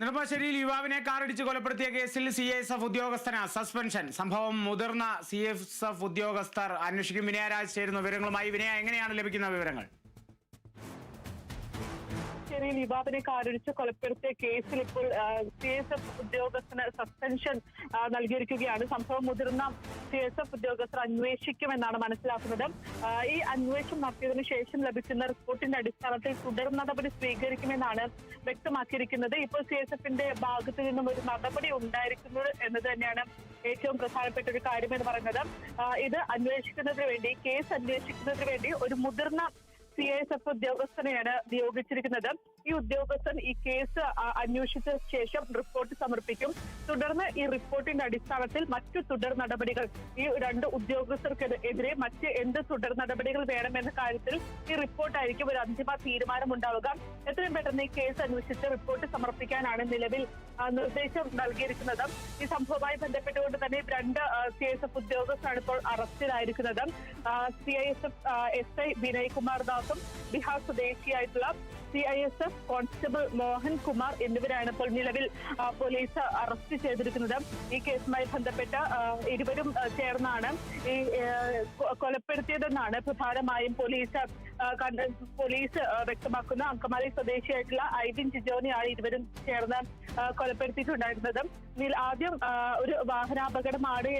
നെടുമ്പാശ്ശേരിയിൽ യുവാവിനെ കാറിടിച്ച് കൊലപ്പെടുത്തിയ കേസിൽ CISF ഉദ്യോഗസ്ഥന് സസ്പെൻഷൻ. സംഭവം മുതിർന്ന CISF ഉദ്യോഗസ്ഥർ അന്വേഷിക്കും. വിനയരാജ് ചേരുന്ന വിവരങ്ങളുമായി. വിനയ, എങ്ങനെയാണ് ലഭിക്കുന്ന വിവരങ്ങൾ? യുവാവിനെ കാറിടിച്ച് കൊലപ്പെടുത്തിയ കേസിൽ ഇപ്പോൾ CISF ഉദ്യോഗസ്ഥന് സസ്പെൻഷൻ നൽകിയിരിക്കുകയാണ്. സംഭവം മുതിർന്ന CISF ഉദ്യോഗസ്ഥർ അന്വേഷിക്കുമെന്നാണ് മനസ്സിലാക്കുന്നത്. ഈ അന്വേഷണം നടത്തിയതിനു ശേഷം ലഭിക്കുന്ന റിപ്പോർട്ടിന്റെ അടിസ്ഥാനത്തിൽ തുടർ നടപടി സ്വീകരിക്കുമെന്നാണ് വ്യക്തമാക്കിയിരിക്കുന്നത്. ഇപ്പോൾ CISFന്റെ ഭാഗത്തു നിന്നും ഒരു നടപടി ഉണ്ടായിരിക്കുന്നത് എന്നത് തന്നെയാണ് ഏറ്റവും പ്രധാനപ്പെട്ട ഒരു കാര്യമെന്ന് പറയുന്നത്. ഇത് അന്വേഷിക്കുന്നതിന് വേണ്ടി, കേസ് അന്വേഷിക്കുന്നതിന് വേണ്ടി ഒരു മുതിർന്ന CISF ഉദ്യോഗസ്ഥനെയാണ് നിയോഗിച്ചിരിക്കുന്നത്. ഈ ഉദ്യോഗസ്ഥൻ ഈ കേസ് അന്വേഷിച്ച ശേഷം റിപ്പോർട്ട് സമർപ്പിക്കും. തുടർന്ന് ഈ റിപ്പോർട്ടിന്റെ അടിസ്ഥാനത്തിൽ മറ്റു തുടർ നടപടികൾ, ഈ രണ്ട് ഉദ്യോഗസ്ഥർക്കെതിരെ മറ്റ് എന്ത് തുടർ നടപടികൾ വേണമെന്ന കാര്യത്തിൽ ഈ റിപ്പോർട്ടായിരിക്കും ഒരു അന്തിമ തീരുമാനം ഉണ്ടാവുക. എത്രയും പെട്ടെന്ന് ഈ കേസ് അന്വേഷിച്ച് റിപ്പോർട്ട് സമർപ്പിക്കാനാണ് നിലവിൽ നിർദ്ദേശം നൽകിയിരിക്കുന്നത്. ഈ സംഭവവുമായി ബന്ധപ്പെട്ടുകൊണ്ട് തന്നെ രണ്ട് CISF ഉദ്യോഗസ്ഥരാണ് ഇപ്പോൾ അറസ്റ്റിലായിരിക്കുന്നത്. CISF SI വിനയ് കുമാർ ദാസും ബിഹാർ സ്വദേശിയായിട്ടുള്ള CISF കോൺസ്റ്റബിൾ മോഹൻ കുമാർ എന്നിവരാണ് ഇപ്പോൾ നിലവിൽ പോലീസ് അറസ്റ്റ് ചെയ്തിരിക്കുന്നത്. ഈ കേസുമായി ബന്ധപ്പെട്ട് ഇരുവരും ചേർന്നാണ് ഈ കൊലപ്പെടുത്തിയതെന്നാണ് പ്രധാനമായും പോലീസ് വ്യക്തമാക്കുന്ന. അങ്കമാലി സ്വദേശിയായിട്ടുള്ള ഐവിൻ ജിജോനെയാണ് ഇരുവരും ചേർന്ന് കൊലപ്പെടുത്തിയിട്ടുണ്ടായിരുന്നത്. ആദ്യം ഒരു വാഹനാപകടമാണ്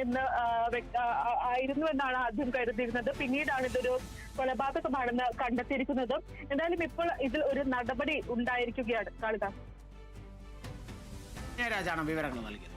ആയിരുന്നു എന്നാണ് ആദ്യം കരുതിയിരുന്നത്. പിന്നീടാണ് ഇതൊരു കൊലപാതകമാണെന്ന് കണ്ടെത്തിയിരിക്കുന്നത്. എന്തായാലും ഇപ്പോൾ ഇതിൽ ഒരു നടപടി ഉണ്ടായിരിക്കുകയാണ്. കാളിദാസ് രാജാണ് വിവരങ്ങൾ നൽകിയത്.